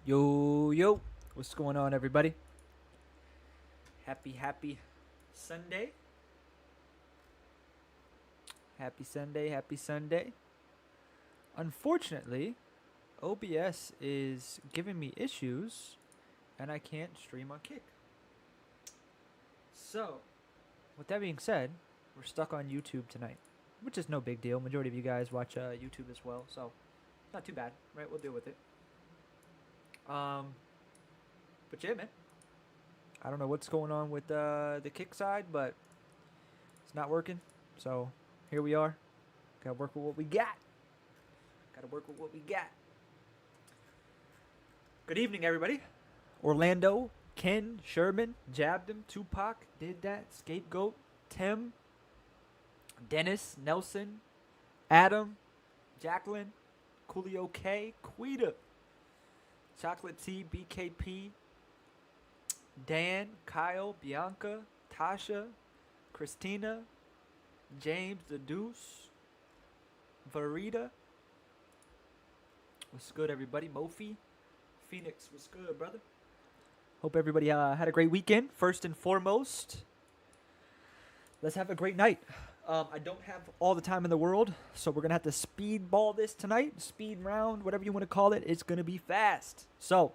Yo, what's going on, everybody? Happy Sunday. Happy Sunday. Unfortunately, OBS is giving me issues and I can't stream on Kick. So, with that being said, we're stuck on YouTube tonight, which is no big deal. Majority of you guys watch YouTube as well, so not too bad, right? We'll deal with it. But yeah, man. I don't know what's going on with the Kick side, but it's not working. So here we are. Gotta work with what we got. Good evening, everybody. Orlando, Ken, Sherman, jabbed him, Tupac, did that, Scapegoat, Tim, Dennis, Nelson, Adam, Jacqueline, Coolio K, Quita, Chocolate T, BKP, Dan, Kyle, Bianca, Tasha, Christina, James, The Deuce, Varita. What's good, everybody? Mofi, Phoenix, what's good, brother? Hope everybody had a great weekend. First and foremost, let's have a great night. I don't have all the time in the world, so we're going to have to speedball this tonight. Speed round, whatever you want to call it. It's going to be fast. So,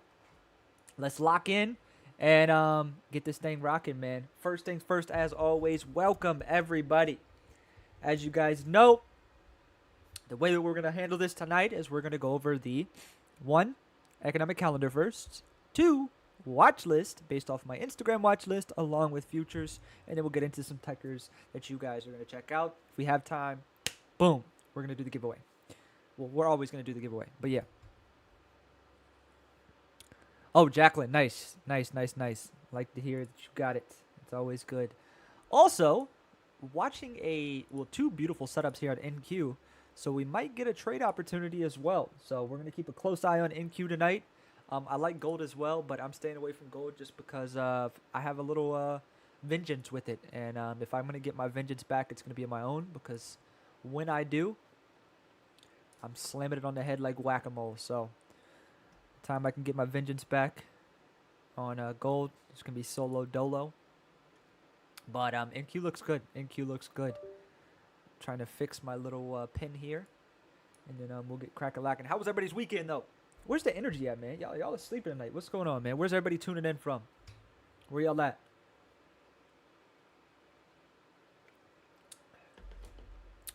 let's lock in and get this thing rocking, man. First things first, as always, welcome everybody. As you guys know, the way that we're going to handle this tonight is we're going to go over the 1, economic calendar first, 2, watch list based off my Instagram watch list along with futures, and then we'll get into some tickers that you guys are going to check out. If we have time, boom, we're going to do the giveaway. Well, we're always going to do the giveaway, but yeah. Oh, Jacqueline, nice. Like to hear that you got it. It's always good. Also, watching two beautiful setups here at NQ, so we might get a trade opportunity as well. So we're going to keep a close eye on NQ tonight. I like gold as well, but I'm staying away from gold just because I have a little vengeance with it. And if I'm going to get my vengeance back, it's going to be on my own, because when I do, I'm slamming it on the head like whack-a-mole. So time I can get my vengeance back on gold, it's going to be solo dolo. But NQ looks good. Trying to fix my little pin here. And then we'll get crack-a-lackin'. How was everybody's weekend, though? Where's the energy at, man? Y'all are sleeping tonight. What's going on, man? Where's everybody tuning in from? Where y'all at?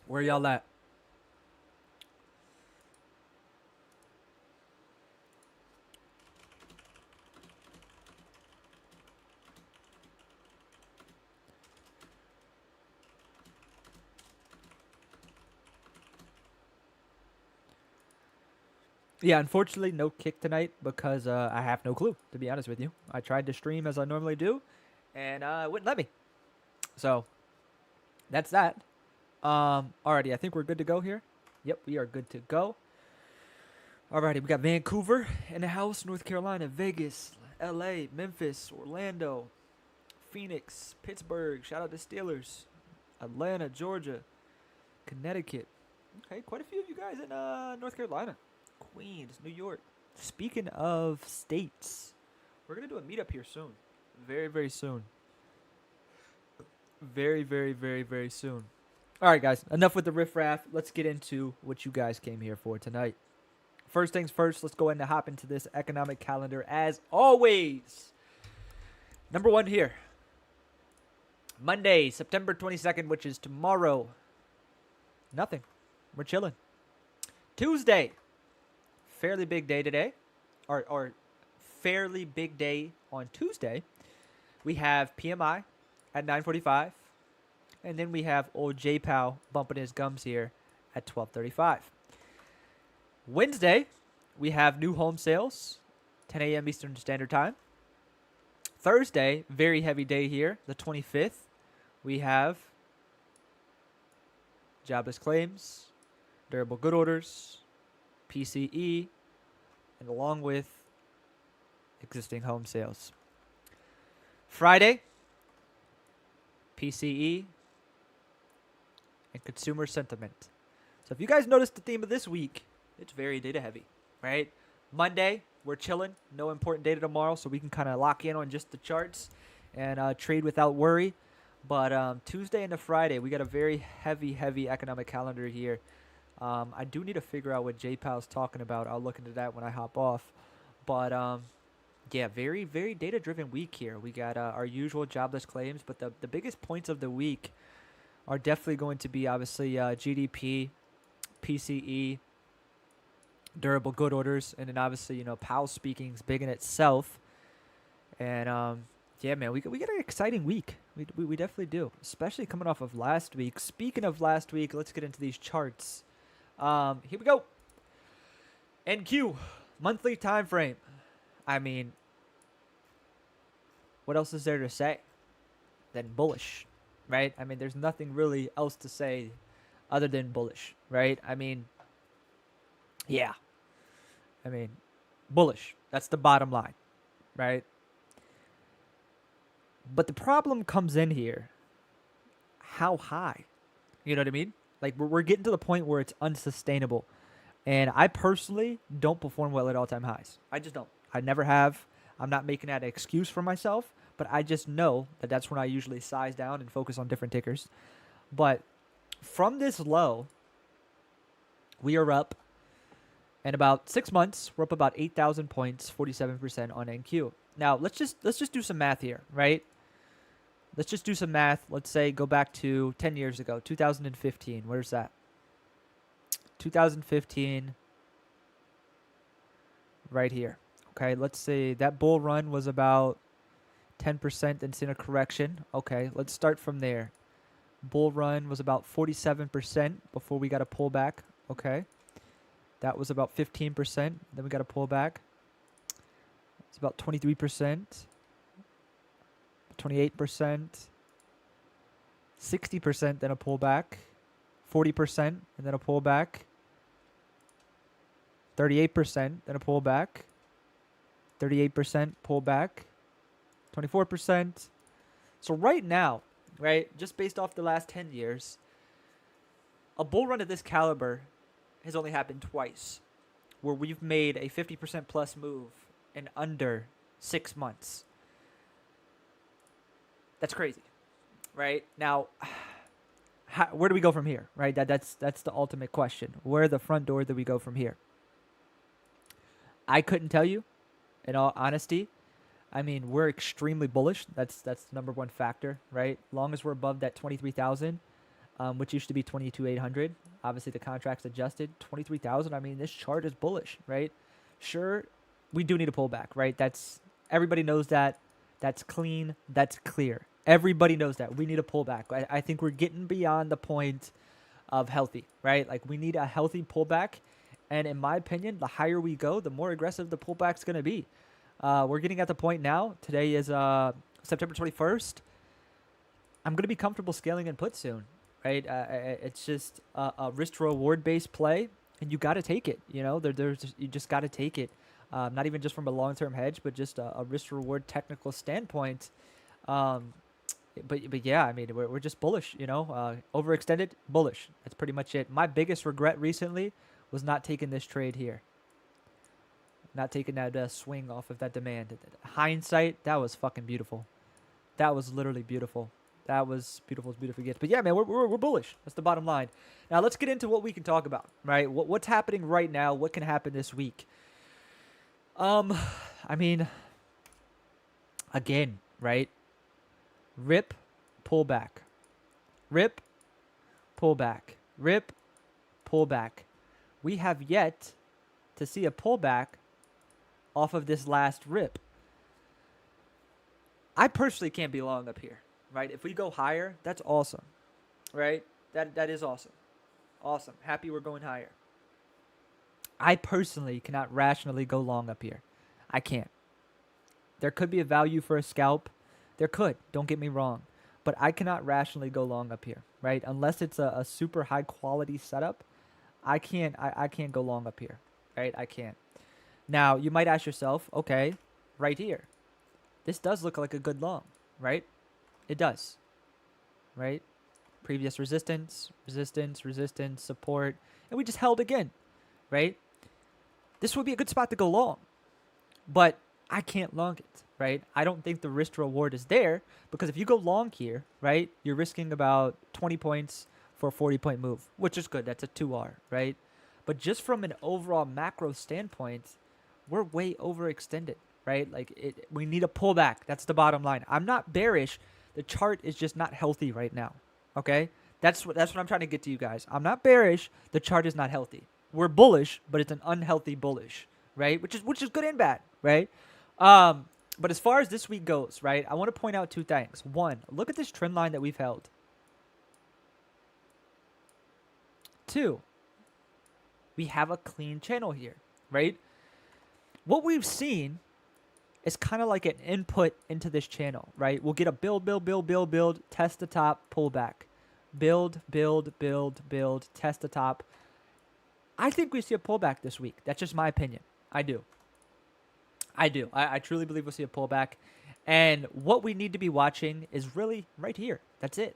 Where y'all at? Yeah, unfortunately, no Kick tonight because I have no clue, to be honest with you. I tried to stream as I normally do, and it wouldn't let me. So, that's that. Alrighty, I think we're good to go here. Yep, we are good to go. Alrighty, we got Vancouver in the house, North Carolina, Vegas, LA, Memphis, Orlando, Phoenix, Pittsburgh. Shout out to Steelers. Atlanta, Georgia, Connecticut. Okay, quite a few of you guys in North Carolina. Queens, New York. Speaking of states, we're going to do a meetup here soon. Very soon. Very soon. All right, guys. Enough with the riffraff. Let's get into what you guys came here for tonight. First things first, let's go ahead and hop into this economic calendar as always. Number 1 here. Monday, September 22nd, which is tomorrow. Nothing. We're chilling. Tuesday. Fairly big day today, or fairly big day on Tuesday. We have PMI at 9:45, and then we have old J-Pow bumping his gums here at 12:35. Wednesday, we have new home sales, 10 a.m. Eastern Standard Time. Thursday, very heavy day here, the 25th. We have jobless claims, durable good orders, PCE, and along with existing home sales. Friday, PCE, and consumer sentiment. So if you guys noticed the theme of this week, it's very data heavy, right? Monday, we're chilling. No important data tomorrow, so we can kind of lock in on just the charts and trade without worry. But Tuesday into Friday, we got a very heavy economic calendar here. I do need to figure out what JPal's talking about. I'll look into that when I hop off. But yeah, very data-driven week here. We got our usual jobless claims, but the biggest points of the week are definitely going to be obviously GDP, PCE, durable good orders, and then obviously Powell speaking is big in itself. And yeah, man, we got an exciting week. We definitely do, especially coming off of last week. Speaking of last week, let's get into these charts. Here we go. NQ monthly time frame. I mean, what else is there to say than bullish, right? I mean, there's nothing really else to say other than bullish, right? I mean, yeah. I mean, bullish. That's the bottom line, right? But the problem comes in here. How high? You know what I mean? Like, we're getting to the point where it's unsustainable. And I personally don't perform well at all-time highs. I just don't. I never have. I'm not making that an excuse for myself, but I just know that that's when I usually size down and focus on different tickers. But from this low, we are up. In about 6 months, we're up about 8,000 points, 47% on NQ. Now, let's just do some math here, right? Let's just do some math. Let's say go back to 10 years ago, 2015. Where's that? 2015, right here. Okay, let's say that bull run was about 10% and in a correction. Okay, let's start from there. Bull run was about 47% before we got a pullback. Okay, that was about 15%. Then we got a pullback. It's about 23%, 28%, 60%, then a pullback, 40%, and then a pullback, 38%, then a pullback, 38% pullback, 24%. So right now, right, just based off the last 10 years, a bull run of this caliber has only happened twice, where we've made a 50% plus move in under 6 months. That's crazy, right? Now, where do we go from here, right? That's the ultimate question. Where the front door do we go from here? I couldn't tell you, in all honesty. I mean, we're extremely bullish. That's the number one factor, right? Long as we're above that 23,000, which used to be 22,800. Obviously, the contract's adjusted. 23,000. I mean, this chart is bullish, right? Sure, we do need a pullback, right? Everybody knows that. That's clean. That's clear. Everybody knows that. We need a pullback. I think we're getting beyond the point of healthy, right? Like, we need a healthy pullback. And in my opinion, the higher we go, the more aggressive the pullback's going to be. We're getting at the point now. Today is September 21st. I'm going to be comfortable scaling and put soon, right? It's just a risk-to-reward based play, and you got to take it. You know, you just got to take it. Not even just from a long-term hedge, but just a risk-to-reward technical standpoint. But yeah, I mean, we're just bullish, you know. Overextended, bullish. That's pretty much it. My biggest regret recently was not taking this trade here. Not taking that swing off of that demand. Hindsight, that was fucking beautiful. That was literally beautiful. That was beautiful as beautiful gets. But yeah, man, we're bullish. That's the bottom line. Now let's get into what we can talk about, right? What's happening right now? What can happen this week? I mean, again, right? Rip, pullback. Rip, pullback. Rip, pullback. We have yet to see a pullback off of this last rip. I personally can't be long up here, right? If we go higher, that's awesome, right? That is awesome. Awesome. Happy we're going higher. I personally cannot rationally go long up here. I can't. There could be a value for a scalp. There could. Don't get me wrong. But I cannot rationally go long up here, right? Unless it's a super high quality setup, I can't go long up here, right? I can't. Now, you might ask yourself, okay, right here. This does look like a good long, right? It does, right? Previous resistance, support, and we just held again, right? this would be a good spot to go long. But I can't long it, right? I don't think the risk reward is there because if you go long here, right, you're risking about 20 points for a 40-point move, which is good. That's a 2R, right? But just from an overall macro standpoint, we're way overextended, right? Like we need a pullback. That's the bottom line. I'm not bearish. The chart is just not healthy right now, okay? That's what I'm trying to get to you guys. I'm not bearish. The chart is not healthy. We're bullish, but it's an unhealthy bullish, right? Which is good and bad, right? But as far as this week goes, right, I want to point out two things. One, look at this trend line that we've held. Two, we have a clean channel here, right? What we've seen is kind of like an input into this channel, right? We'll get a build, test the top, pull back. Build, test the top. I think we see a pullback this week. That's just my opinion. I do. I truly believe we'll see a pullback. And what we need to be watching is really right here. That's it.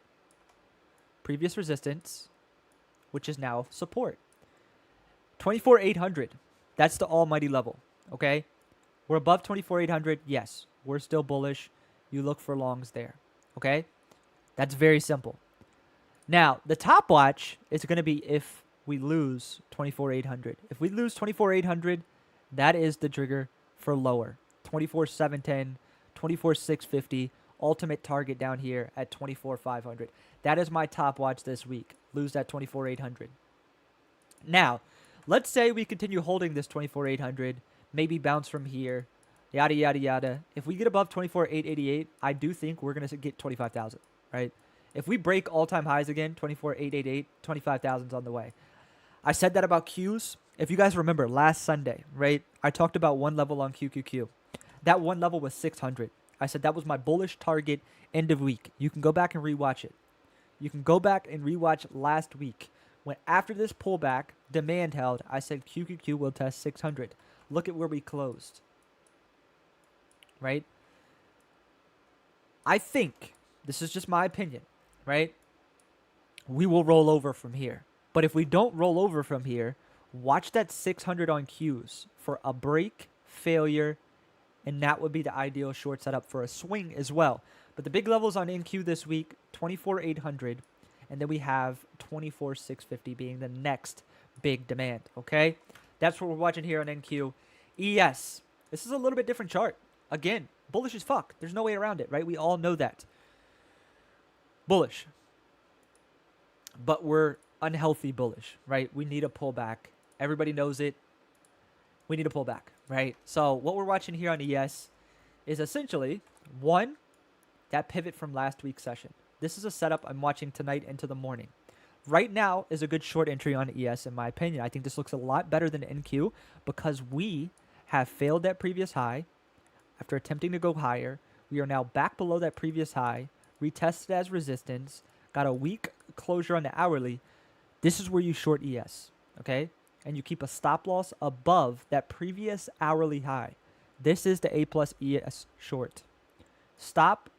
Previous resistance, which is now support. 24,800. That's the almighty level. Okay? We're above 24,800. Yes, we're still bullish. You look for longs there. Okay? That's very simple. Now, the top watch is going to be if we lose 24,800. If we lose 24,800, that is the trigger for lower. 24,710, 24,650, ultimate target down here at 24,500. That is my top watch this week. Lose that 24,800. Now, let's say we continue holding this 24,800, maybe bounce from here, yada, yada, yada. If we get above 24,888, I do think we're going to get 25,000, right? If we break all-time highs again, 24,888, 25,000's on the way. I said that about Qs. If you guys remember last Sunday, right, I talked about one level on QQQ. That one level was 600. I said that was my bullish target end of week. You can go back and rewatch it. You can go back and rewatch last week. When after this pullback, demand held, I said QQQ will test 600. Look at where we closed. Right? I think, this is just my opinion, right? We will roll over from here. But if we don't roll over from here, watch that 600 on Qs for a break, failure, and that would be the ideal short setup for a swing as well. But the big levels on NQ this week, 24,800, and then we have 24,650 being the next big demand, okay? That's what we're watching here on NQ. ES, this is a little bit different chart. Again, bullish as fuck. There's no way around it, right? We all know that. Bullish. But we're unhealthy bullish, right? We need a pullback. Everybody knows it. We need a pullback, right? So what we're watching here on ES is essentially, one, that pivot from last week's session. This is a setup I'm watching tonight into the morning. Right now is a good short entry on ES in my opinion. I think this looks a lot better than NQ because we have failed that previous high. After attempting to go higher, we are now back below that previous high, retested as resistance, got a weak closure on the hourly. This is where you short ES, okay? And you keep a stop loss above that previous hourly high. This is the A plus ES short. Stop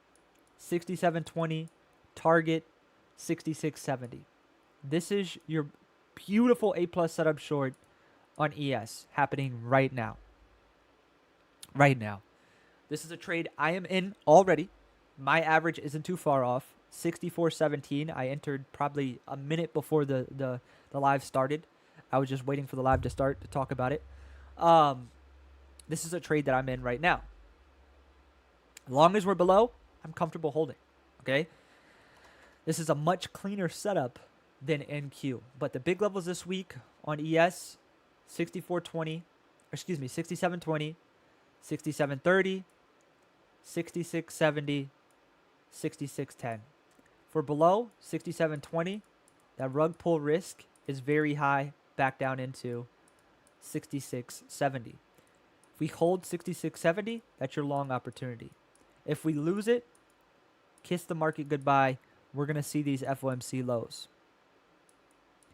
67.20, target 66.70. This is your beautiful A plus setup short on ES happening right now. Right now. This is a trade I am in already. My average isn't too far off. 64.17. I entered probably a minute before the live started. I was just waiting for the live to start to talk about it. This is a trade that I'm in right now. As long as we're below, I'm comfortable holding. Okay? This is a much cleaner setup than NQ. But the big levels this week on ES, 67.20, 67.30, 66.70, 66.10. For below 67.20, that rug pull risk is very high, back down into 66.70. If we hold 66.70, that's your long opportunity. If we lose it, kiss the market goodbye. We're going to see these FOMC lows.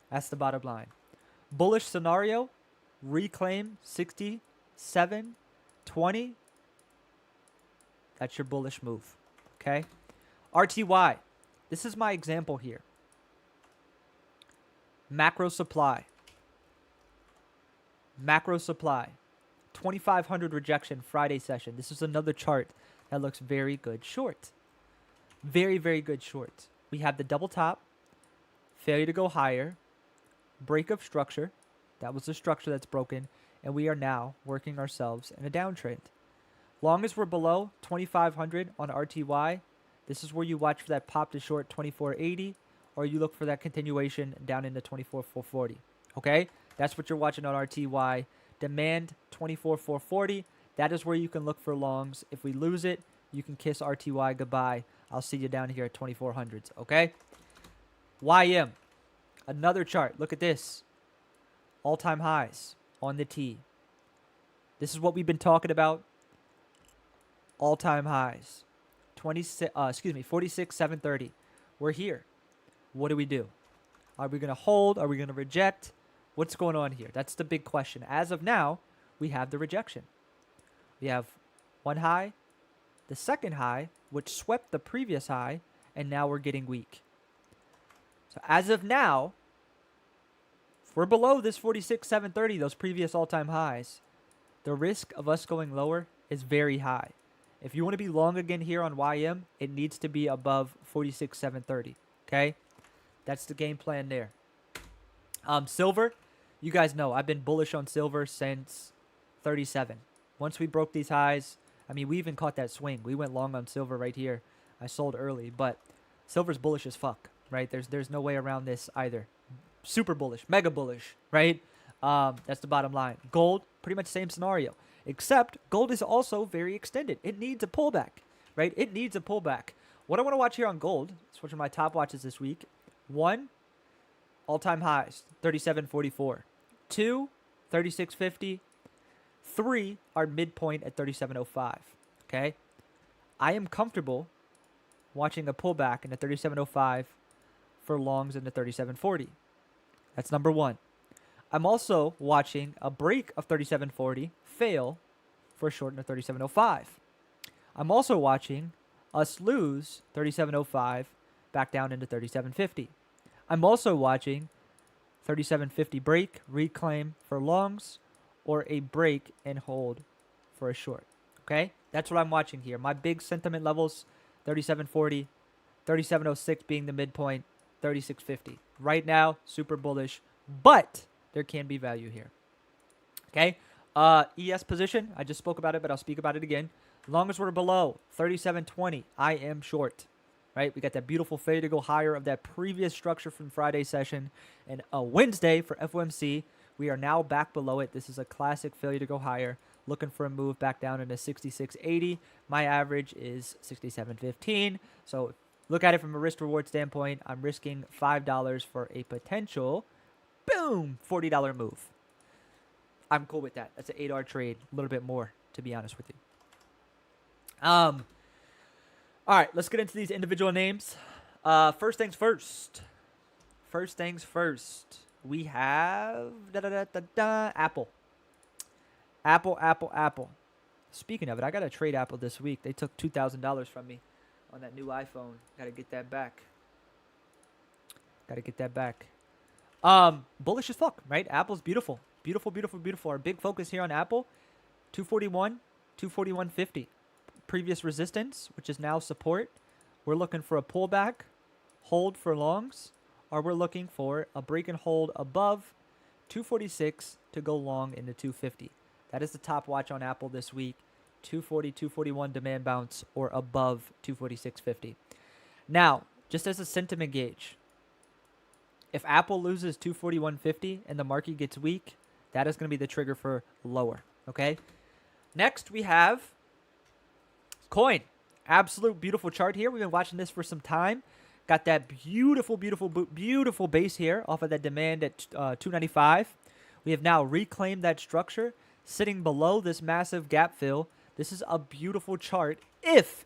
That's the bottom line. Bullish scenario, reclaim 67.20. That's your bullish move. Okay? RTY. This is my example here. Macro supply. Macro supply. 2,500 rejection Friday session. This is another chart that looks very good short. Very, very good short. We have the double top, failure to go higher, break of structure. That was the structure that's broken. And we are now working ourselves in a downtrend. Long as we're below 2,500 on RTY, this is where you watch for that pop to short 2480, or you look for that continuation down into 24,440. Okay? That's what you're watching on RTY. Demand 24,440. That is where you can look for longs. If we lose it, you can kiss RTY goodbye. I'll see you down here at 2,400s. Okay? YM. Another chart. Look at this. All-time highs on the T. This is what we've been talking about. All-time highs. 46,730. We're here. What do we do? Are we going to hold? Are we going to reject? What's going on here? That's the big question. As of now, we have the rejection. We have one high, the second high, which swept the previous high, and now we're getting weak. So as of now, if we're below this 46,730, those previous all-time highs, the risk of us going lower is very high. If you want to be long again here on YM, it needs to be above 46,730. Okay? That's the game plan there. Silver, you guys know I've been bullish on silver since 37. Once we broke these highs, I mean, we even caught that swing. We went long on silver right here. I sold early, but silver's bullish as fuck, right? There's no way around this either. Super bullish, mega bullish, right? That's the bottom line. Gold, pretty much same scenario, except gold is also very extended. It needs a pullback, right? It needs a pullback. What I want to watch here on gold, switch to my top watches this week. 1, all-time highs, 37.44. 2, 36.50. 3, our midpoint at 37.05. Okay? I am comfortable watching a pullback in the 37.05 for longs in the 37.40. That's number 1. I'm also watching a break of 37.40 fail for a short in the 37.05. I'm also watching us lose 37.05 back down into 37.50. I'm also watching 37.50 break, reclaim for longs, or a break and hold for a short. Okay? That's what I'm watching here. My big sentiment levels, 37.40, 37.06 being the midpoint, 36.50. Right now, super bullish, but there can be value here. Okay? ES position, I just spoke about it, but I'll speak about it again. As long as we're below 37.20, I am short. Right? We got that beautiful failure to go higher of that previous structure from Friday session. And a Wednesday for FOMC, we are now back below it. This is a classic failure to go higher. Looking for a move back down into 66.80. My average is 67.15. So look at it from a risk reward standpoint. I'm risking $5 for a potential, boom, $40 move. I'm cool with that. That's an 8R trade. A little bit more, to be honest with you. All right, let's get into these individual names. First things first. First things first. We have Apple. Apple. Speaking of it, I got to trade Apple this week. They took $2,000 from me on that new iPhone. Got to get that back. Bullish as fuck, right? Apple's beautiful. Beautiful. Our big focus here on Apple, 241, 241.50. Previous resistance, which is now support. We're looking for a pullback, hold for longs, or we're looking for a break and hold above 246 to go long into 250. That is the top watch on Apple this week. 240, 241 demand bounce or above 246.50. Now, just as a sentiment gauge, if Apple loses 241.50 and the market gets weak, that is going to be the trigger for lower. Okay. Next, we have Coin. Absolute beautiful chart here. We've been watching this for some time. Got that beautiful base here off of that demand at 295. We have now reclaimed that structure, sitting below this massive gap fill. This is a beautiful chart if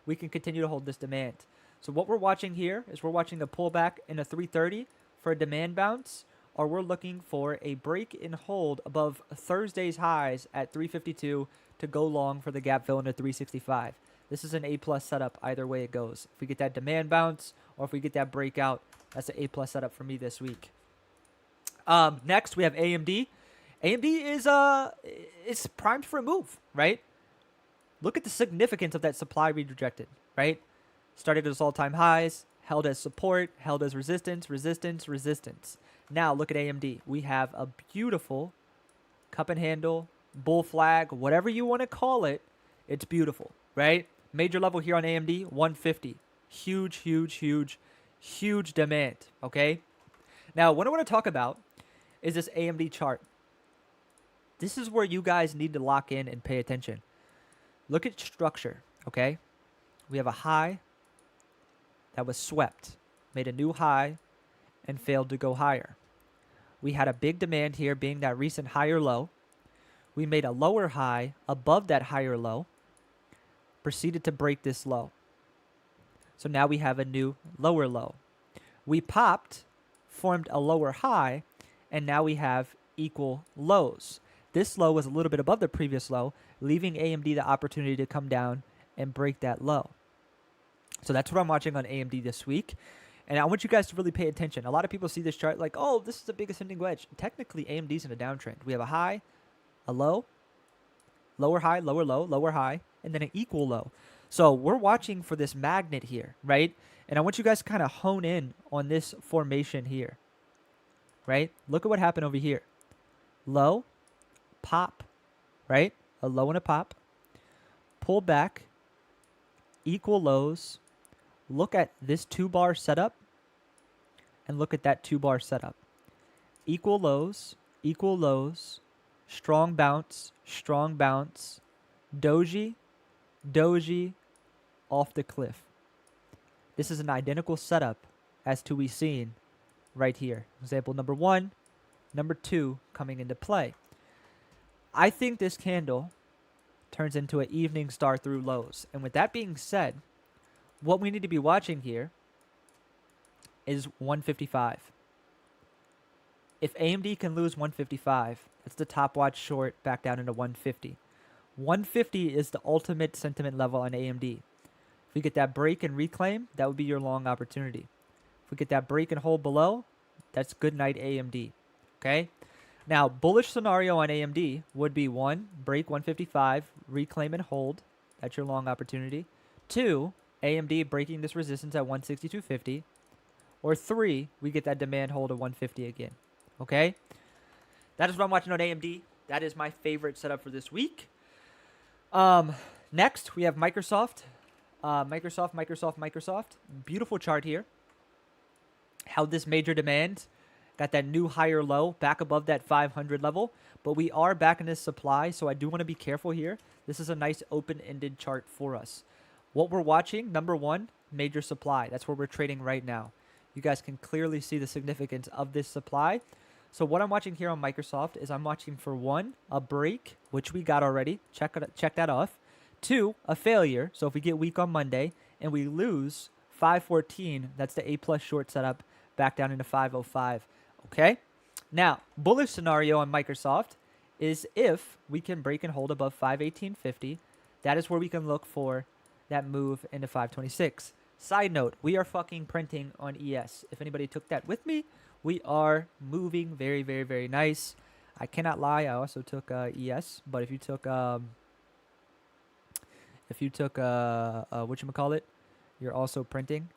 we can continue to hold this demand. So what we're watching here is we're watching a pullback in a 330 for a demand bounce, or we're looking for a break and hold above Thursday's highs at 352 to go long for the gap fill into 365. This is an A+ setup either way it goes. If we get that demand bounce or if we get that breakout, that's an A+ setup for me this week. Next, we have AMD. AMD is primed for a move, right? Look at the significance of that supply we rejected, right? Started as all-time highs, held as support, held as resistance, resistance, resistance. Now look at AMD. We have a beautiful cup and handle, bull flag, whatever you want to call it. It's beautiful, right? Major level here on AMD, 150. Huge, huge, huge, huge demand, okay? Now, what I want to talk about is this AMD chart. This is where you guys need to lock in and pay attention. Look at structure, okay? We have a high that was swept, made a new high, and failed to go higher. We had a big demand here being that recent higher low. We made a lower high above that higher low, proceeded to break this low. So now we have a new lower low. We popped, formed a lower high, and now we have equal lows. This low was a little bit above the previous low, leaving AMD the opportunity to come down and break that low. So that's what I'm watching on AMD this week. And I want you guys to really pay attention. A lot of people see this chart like, oh, this is the big ascending wedge. Technically, AMD's in a downtrend. We have a high, a low, lower high, lower low, lower high, and then an equal low. So we're watching for this magnet here, right? And I want you guys to kind of hone in on this formation here, right? Look at what happened over here. Low, pop, right? A low and a pop. Pull back, equal lows. Look at this 2-bar setup and look at that 2-bar setup. Equal lows, strong bounce, doji, off the cliff. This is an identical setup as to we seen right here. Example number 1, number 2 coming into play. I think this candle turns into an evening star through lows. And with that being said, what we need to be watching here is 155. If AMD can lose 155, it's the top watch short back down into 150. 150 is the ultimate sentiment level on AMD. If we get that break and reclaim, that would be your long opportunity. If we get that break and hold below, that's good night AMD. Okay? Now, bullish scenario on AMD would be 1, break 155, reclaim and hold. That's your long opportunity. 2, AMD breaking this resistance at 162.50. Or 3, we get that demand hold at 150 again. Okay? That is what I'm watching on AMD. That is my favorite setup for this week. Next, we have Microsoft. Microsoft. Beautiful chart here. Held this major demand. Got that new higher low back above that 500 level. But we are back in this supply, so I do want to be careful here. This is a nice open-ended chart for us. What we're watching, number 1, major supply. That's where we're trading right now. You guys can clearly see the significance of this supply. So what I'm watching here on Microsoft is I'm watching for 1, a break, which we got already. Check that off. 2, a failure. So if we get weak on Monday and we lose 514, that's the A+ short setup back down into 505. Okay? Now, bullish scenario on Microsoft is if we can break and hold above 518.50. That is where we can look for that move into 526. Side note, we are fucking printing on ES. If anybody took that with me, we are moving very, very, very nice. I cannot lie, I also took ES, but if you took whatchamacallit, you're also printing.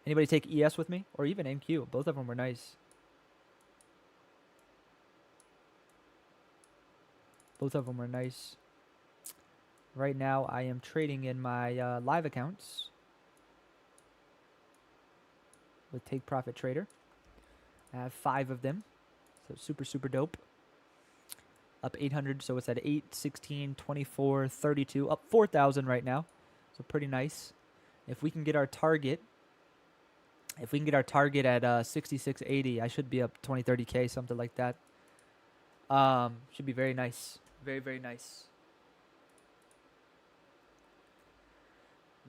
Anybody take ES with me? Or even NQ? Both of them were nice. Both of them were nice. Right now, I am trading in my live accounts with Take Profit Trader. I have 5 of them, so super, super dope. Up 800, so it's at 8, 16, 24, 32, up 4,000 right now. So pretty nice. If we can get our target, at 6680, I should be up 20, 30K, something like that. Should be very nice. Very, very nice.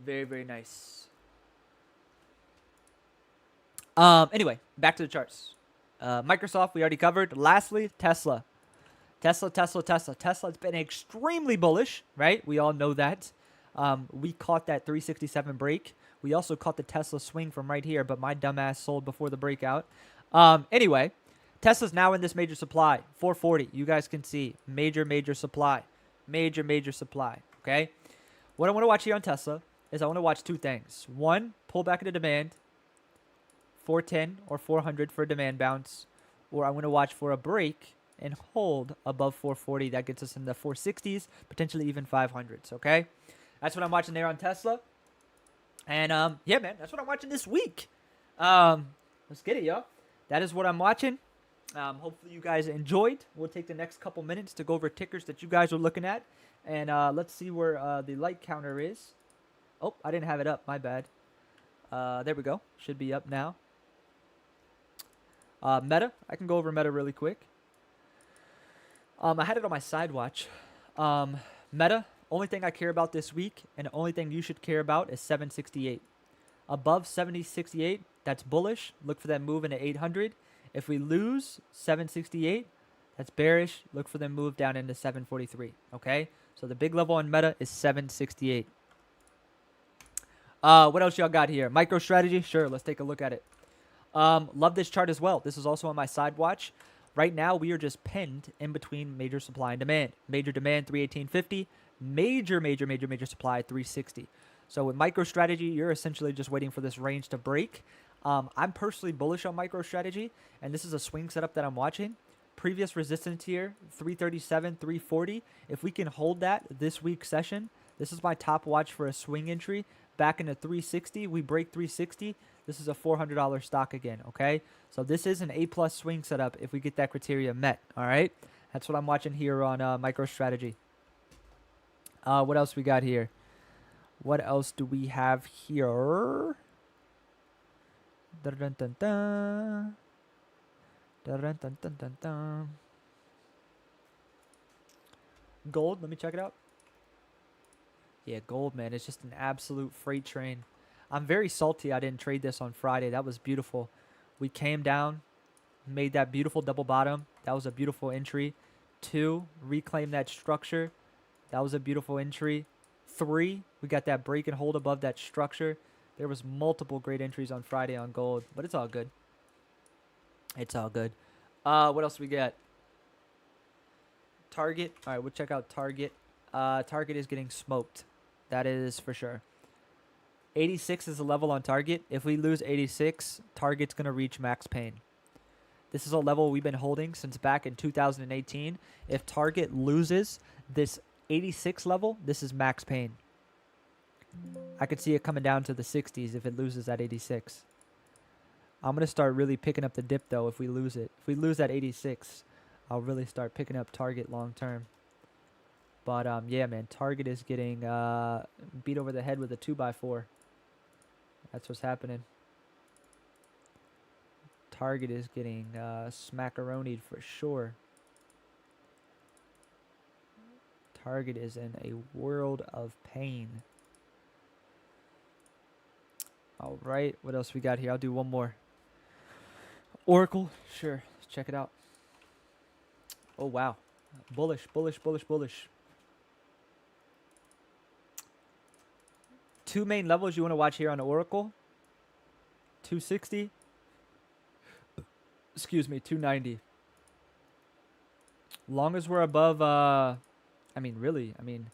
Very, very nice. Anyway, back to the charts. Microsoft, we already covered. Lastly, Tesla. Tesla's been extremely bullish, right? We all know that. We caught that 367 break. We also caught the Tesla swing from right here, but my dumbass sold before the breakout. Anyway, Tesla's now in this major supply, 440. You guys can see major supply, major supply. Okay. What I want to watch here on Tesla is I want to watch two things. One, pull back into demand, 410 or 400 for a demand bounce, or I'm going to watch for a break and hold above 440. That gets us in the 460s, potentially even 500s. Okay. That's what I'm watching there on Tesla. And yeah, man, that's what I'm watching this week. Let's get it, y'all. That is what I'm watching. Hopefully you guys enjoyed. We'll take the next couple minutes to go over tickers that you guys are looking at. And let's see where the light counter is. Oh, I didn't have it up. My bad. There we go. Should be up now. Meta. I can go over Meta really quick. I had it on my side watch. Meta. Only thing I care about this week, and the only thing you should care about is 768. Above 768, that's bullish. Look for that move into 800. If we lose 768, that's bearish. Look for them move down into 743. Okay? So the big level on Meta is 768. What else y'all got here? MicroStrategy? Sure, let's take a look at it. Love this chart as well. This is also on my side watch. Right now, we are just pinned in between major supply and demand. Major demand, 318.50. Major supply, 360. So with MicroStrategy, you're essentially just waiting for this range to break. I'm personally bullish on MicroStrategy, and this is a swing setup that I'm watching. Previous resistance here, 337, 340. If we can hold that this week's session, this is my top watch for a swing entry. Back into 360, we break 360. This is a $400 stock again, okay? So this is an A+ swing setup if we get that criteria met, all right? That's what I'm watching here on MicroStrategy. What else we got here? What else do we have here? Dun, dun, dun, dun. Dun, dun, dun, dun, dun, dun. Gold, let me check it out. Yeah, gold, man. It's just an absolute freight train. I'm very salty I didn't trade this on Friday. That was beautiful. We came down, made that beautiful double bottom. That was a beautiful entry. 2, reclaim that structure. That was a beautiful entry. 3, we got that break and hold above that structure. There was multiple great entries on Friday on gold, but it's all good. It's all good. What else we got? Target. All right, we'll check out Target. Target is getting smoked. That is for sure. 86 is the level on Target. If we lose 86, Target's going to reach max pain. This is a level we've been holding since back in 2018. If Target loses this 86 level, this is max pain. I could see it coming down to the 60s if it loses that 86. I'm going to start really picking up the dip, though, if we lose it. If we lose that 86, I'll really start picking up Target long term. But, yeah, man, Target is getting beat over the head with a 2x4. That's what's happening. Target is getting smackaronied for sure. Target is in a world of pain. All right, what else we got here? I'll do one more. Oracle, sure, let's check it out. Oh, wow. Bullish, bullish, bullish, bullish. 2 main levels you want to watch here on Oracle. 260. Excuse me, 290. Long as we're above, I mean, really, I mean,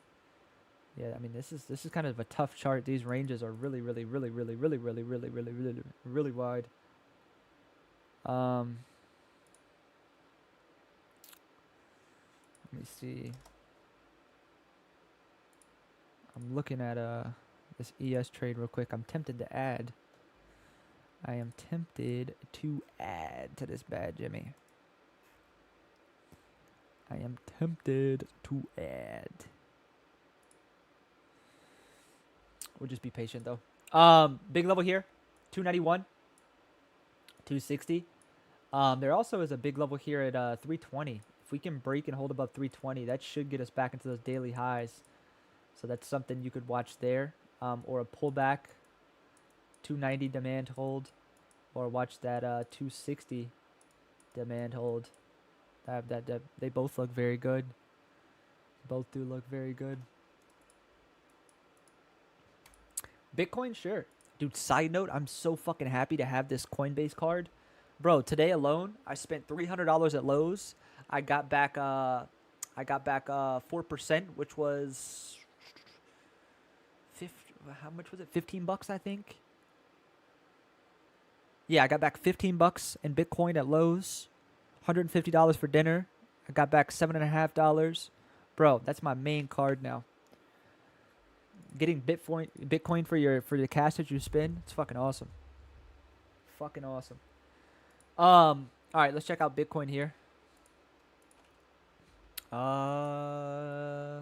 yeah, I mean, this is kind of a tough chart. These ranges are really wide. Let me see. I'm looking at this ES trade real quick. I'm tempted to add. I am tempted to add to this bad Jimmy. I am tempted to add. We'll just be patient though. Big level here, 291, 260. There also is a big level here at 320. If we can break and hold above 320, that should get us back into those daily highs. So that's something you could watch there. Or a pullback, 290 demand hold, or watch that 260 demand hold. That they both look very good. Both do look very good. Bitcoin, sure. Dude, side note, I'm so fucking happy to have this Coinbase card. Bro, today alone, I spent $300 at Lowe's. I got back 4%, which was 50, how much was it? 15 bucks, I think. Yeah, I got back 15 bucks in Bitcoin at Lowe's. $150 for dinner. I got back $7.50. Bro, that's my main card now. Getting Bitcoin for the cash that you spend, it's fucking awesome. Fucking awesome. All right, let's check out Bitcoin here. I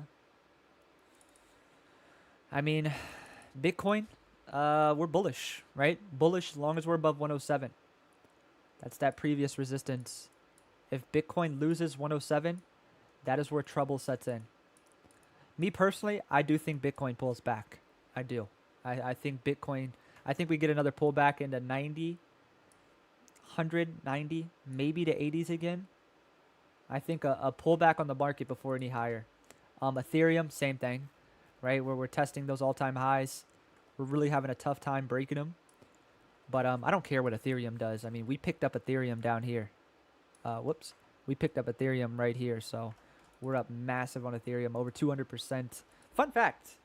mean, Bitcoin, we're bullish, right? Bullish as long as we're above 107. That's that previous resistance. If Bitcoin loses 107, that is where trouble sets in. Me personally, I do think Bitcoin pulls back. I do. I think Bitcoin, I think we get another pullback into 90, 100, 90, maybe to 80s again. I think a pullback on the market before any higher. Ethereum, same thing, right? Where we're testing those all-time highs. We're really having a tough time breaking them. But I don't care what Ethereum does. I mean, we picked up Ethereum down here. Whoops. We picked up Ethereum right here, so we're up massive on Ethereum, over 200%. Fun fact,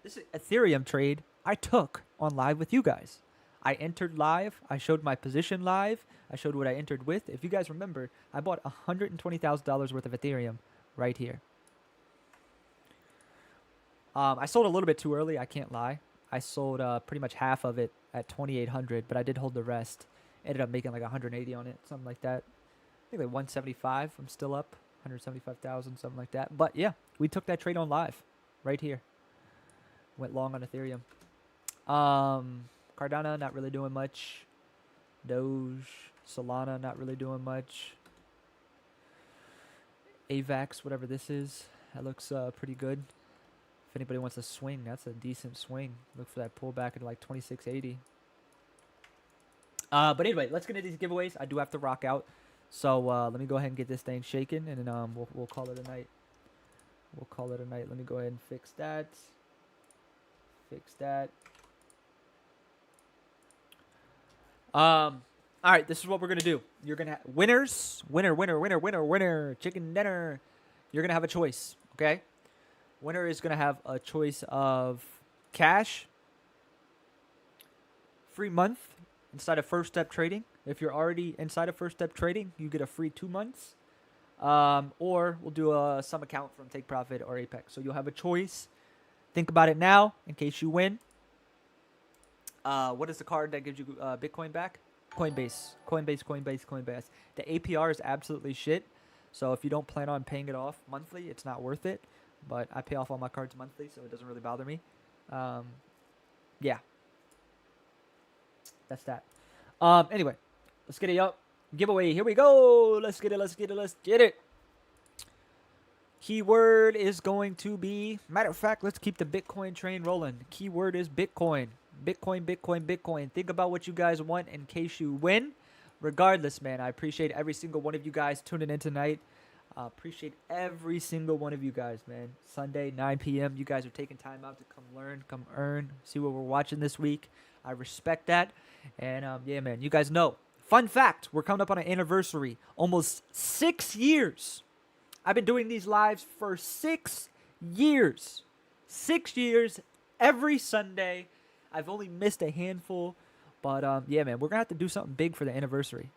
this Ethereum trade I took on live with you guys. I entered live. I showed my position live. I showed what I entered with. If you guys remember, I bought $120,000 worth of Ethereum right here. I sold a little bit too early. I can't lie. I sold pretty much half of it at 2,800, but I did hold the rest. Ended up making like 180 on it, something like that. I think like 175. I'm still up. 175,000, something like that. But yeah, we took that trade on live right here. Went long on Ethereum. Cardano, not really doing much. Doge, Solana, not really doing much. AVAX, whatever this is, that looks pretty good. If anybody wants a swing, that's a decent swing. Look for that pullback at like 2680. But anyway, let's get into these giveaways. I do have to rock out. So let me go ahead and get this thing shaken, and then we'll call it a night. We'll call it a night. Let me go ahead and fix that. Fix that. All right, this is what we're gonna do. You're gonna winner, chicken dinner. You're gonna have a choice, okay? Winner is gonna have a choice of cash, free month inside of First Step Trading. If you're already inside of First Step Trading, you get a free 2 months. Or we'll do some account from Take Profit or Apex. So you'll have a choice. Think about it now in case you win. What is the card that gives you Bitcoin back? Coinbase. The APR is absolutely shit. So if you don't plan on paying it off monthly, it's not worth it. But I pay off all my cards monthly, so it doesn't really bother me. Yeah. That's that. Anyway, let's get it up. Giveaway. Here we go. Let's get it. Keyword is going to be, matter of fact, let's keep the Bitcoin train rolling. Keyword is Bitcoin. Bitcoin. Think about what you guys want in case you win. Regardless, man, I appreciate every single one of you guys tuning in tonight. Appreciate every single one of you guys, man. Sunday, 9 p.m. You guys are taking time out to come learn, come earn, see what we're watching this week. I respect that. And, yeah, man, you guys know. Fun fact, we're coming up on an anniversary. Almost 6 years. I've been doing these lives for 6 years. 6 years, every Sunday. I've only missed a handful. But, yeah, man, we're going to have to do something big for the anniversary.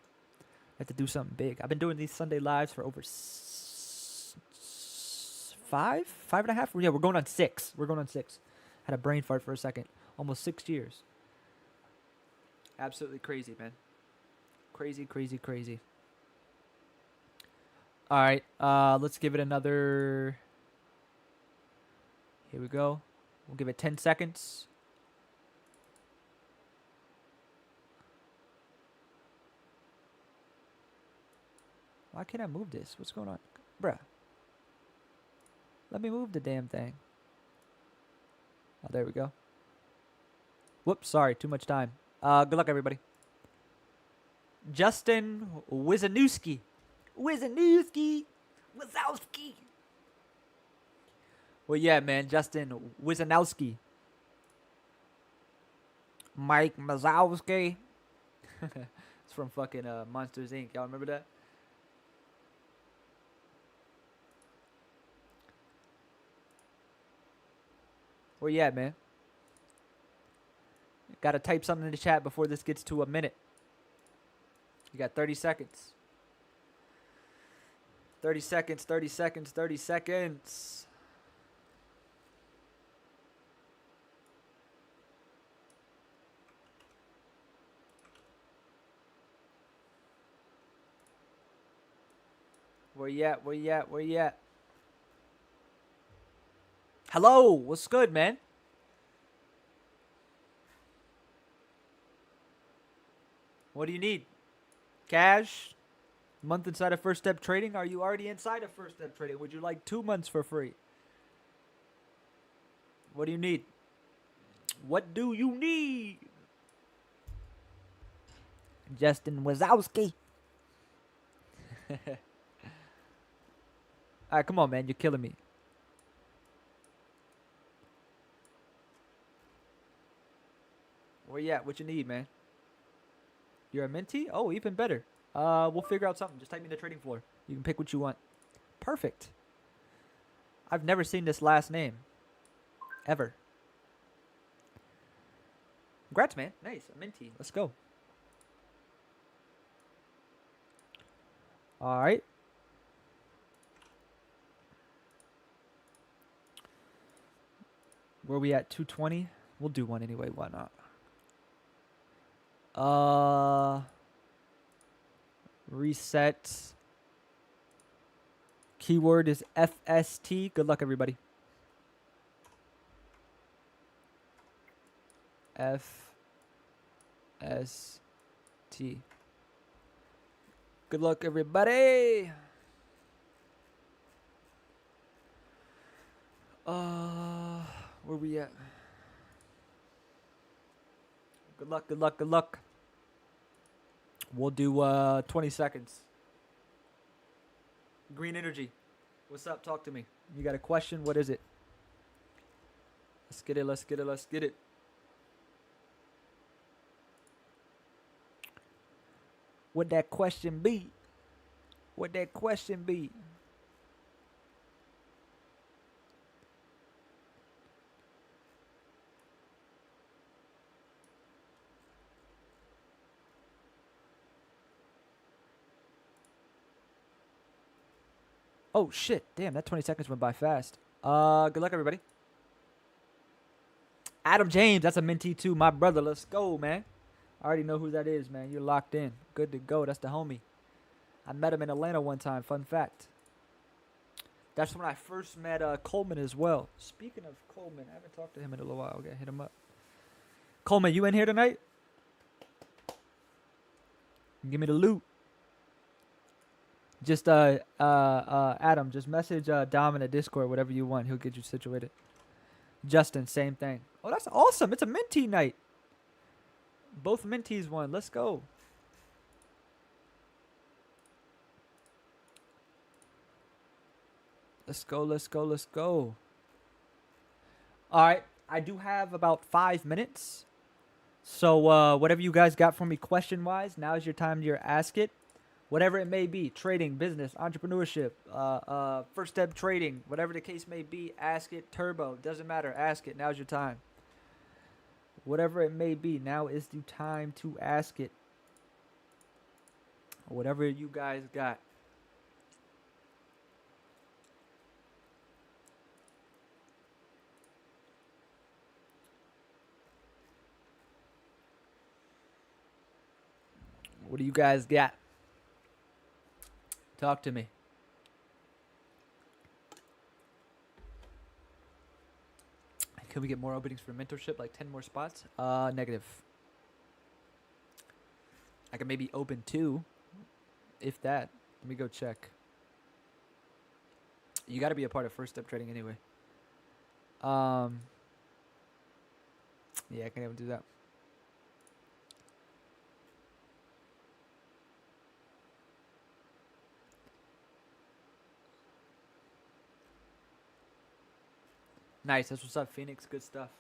Have to do something big. I've been doing these Sunday lives for over 5.5? Yeah, we're going on 6. Had a brain fart for a second. Almost 6 years. Absolutely crazy, man. Crazy. All right, let's give it another. Here we go. We'll give it 10 seconds. Why can't I move this? What's going on? Bruh. Let me move the damn thing. Oh, there we go. Whoops, sorry, too much time. Good luck, everybody. Justin Wizanowski. Wazowski. Well, yeah, man, Justin Wizanowski. Mike Mazowski. It's from fucking Monsters Inc. Y'all remember that? Where you at, man? Gotta type something in the chat before this gets to a minute. You got 30 seconds. 30 seconds, 30 seconds, 30 seconds. Where you at? Where you at? Where you at? Hello, what's good, man? What do you need? Cash? Month inside of First Step Trading? Are you already inside of First Step Trading? Would you like 2 months for free? What do you need? What do you need? Justin Wazowski. Alright, come on, man. You're killing me. Where you at? What you need, man? You're a mentee? Oh, even better. We'll figure out something. Just type me in the trading floor. You can pick what you want. Perfect. I've never seen this last name. Ever. Congrats, man. Nice. A mentee. Let's go. All right. Where we at? 220? We'll do one anyway. Why not? Reset. Keyword is FST. Good luck, everybody. FST. Good luck, everybody. Where we at? Good luck, good luck, good luck. We'll do 20 seconds. Green Energy. What's up? Talk to me. You got a question? What is it? Let's get it, let's get it, let's get it. What that question be? What that question be? Oh shit, damn, that 20 seconds went by fast. Good luck, everybody. Adam James, that's a mentee too, my brother. Let's go, man. I already know who that is, man. You're locked in. Good to go. That's the homie. I met him in Atlanta one time. Fun fact. That's when I first met Coleman as well. Speaking of Coleman, I haven't talked to him in a little while. Okay, hit him up. Coleman, you in here tonight? Give me the loot. Just Adam, just message Dom in the Discord, whatever you want. He'll get you situated. Justin, same thing. Oh, that's awesome. It's a mentee night. Both mentees won. Let's go. Let's go, let's go, let's go. All right. I do have about 5 minutes. So whatever you guys got for me question-wise, now is your time to ask it. Whatever it may be, trading, business, entrepreneurship, first step trading, whatever the case may be, ask it. Turbo, doesn't matter, ask it. Now's your time. Whatever it may be, now is the time to ask it. Whatever you guys got. What do you guys got? Talk to me. Can we get more openings for mentorship, like 10 more spots? Negative. I can maybe open 2, if that. Let me go check. You got to be a part of First Step Trading anyway. Yeah, I can't even do that. Nice. That's what's up, Phoenix. Good stuff.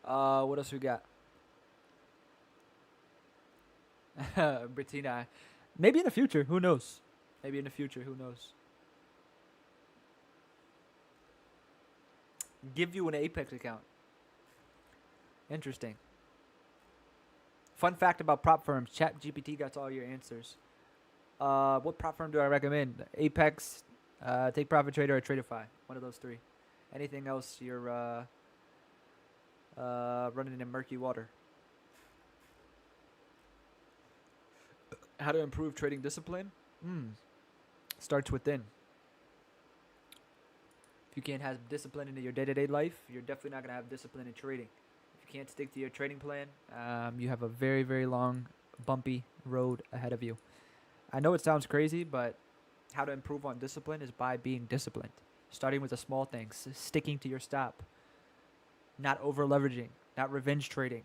What else we got? Bettina. Maybe in the future. Who knows? Maybe in the future. Who knows? Give you an Apex account. Interesting. Fun fact about prop firms. ChatGPT got all your answers. What prop firm do I recommend? Apex, Take Profit Trader, or Tradeify. One of those three. Anything else, you're running in murky water. How to improve trading discipline? Starts within. If you can't have discipline in your day-to-day life, you're definitely not going to have discipline in trading. If you can't stick to your trading plan, you have a very, very long, bumpy road ahead of you. I know it sounds crazy, but how to improve on discipline is by being disciplined. Starting with the small things, sticking to your stop, not over-leveraging, not revenge trading,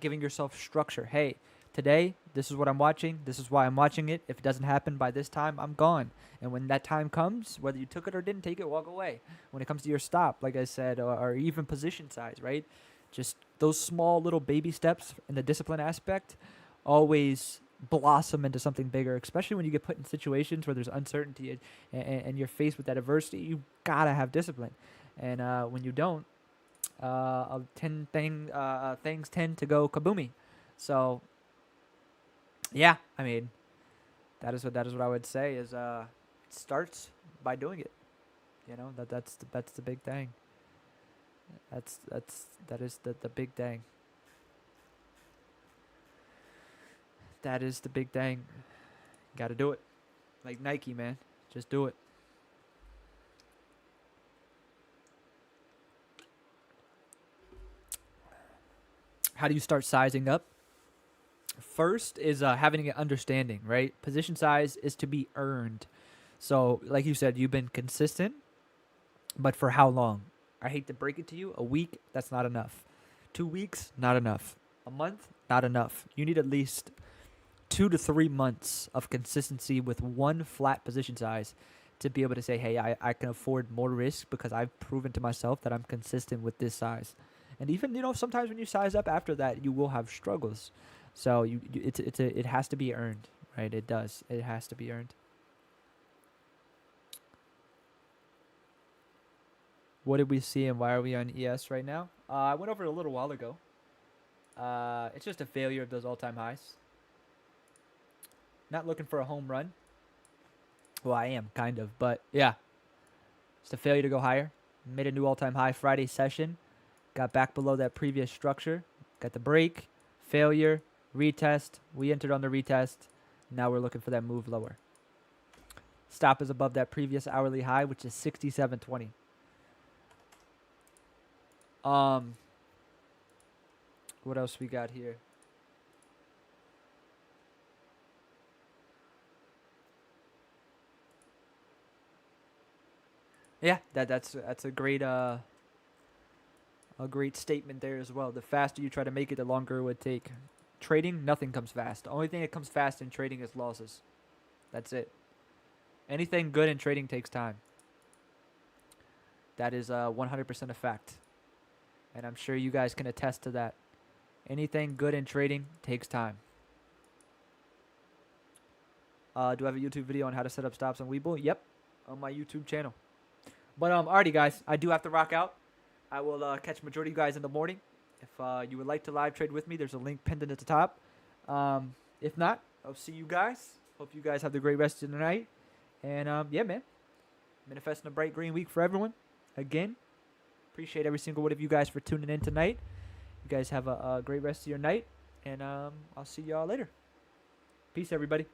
giving yourself structure. Hey, today, this is what I'm watching. This is why I'm watching it. If it doesn't happen by this time, I'm gone. And when that time comes, whether you took it or didn't take it, walk away. When it comes to your stop, like I said, or even position size, right? Just those small little baby steps in the discipline aspect always blossom into something bigger, especially when you get put in situations where there's uncertainty and you're faced with that adversity. You got to have discipline. And when you don't, things tend to go kaboomy. So, yeah, I mean, that is what I would say is it starts by doing it. You know, that's the big thing. That is the big thing. That is the big thing. Got to do it. Like Nike, man. Just do it. How do you start sizing up? First is having an understanding, right? Position size is to be earned. So, like you said, you've been consistent, but for how long? I hate to break it to you. A week, that's not enough. 2 weeks, not enough. A month, not enough. You need at least 2 to 3 months of consistency with one flat position size to be able to say, hey, I can afford more risk because I've proven to myself that I'm consistent with this size. And even, sometimes when you size up after that, you will have struggles. So it has to be earned, right? It does. It has to be earned. What did we see and why are we on ES right now? I went over it a little while ago. It's just a failure of those all-time highs. Not looking for a home run. Well, I am, kind of. But, yeah. Just a failure to go higher. Made a new all-time high Friday session. Got back below that previous structure. Got the break. Failure. Retest. We entered on the retest. Now we're looking for that move lower. Stop is above that previous hourly high, which is 67.20. What else we got here? Yeah, that's a great statement there as well. The faster you try to make it, the longer it would take. Trading, nothing comes fast. The only thing that comes fast in trading is losses. That's it. Anything good in trading takes time. That is 100% a fact. And I'm sure you guys can attest to that. Anything good in trading takes time. Do I have a YouTube video on how to set up stops on Webull? Yep, on my YouTube channel. But alrighty, guys, I do have to rock out. I will catch majority of you guys in the morning. If you would like to live trade with me, there's a link pinned at the top. If not, I'll see you guys. Hope you guys have the great rest of the night. And yeah, man, manifesting a bright green week for everyone. Again, appreciate every single one of you guys for tuning in tonight. You guys have a great rest of your night. And I'll see y'all later. Peace, everybody.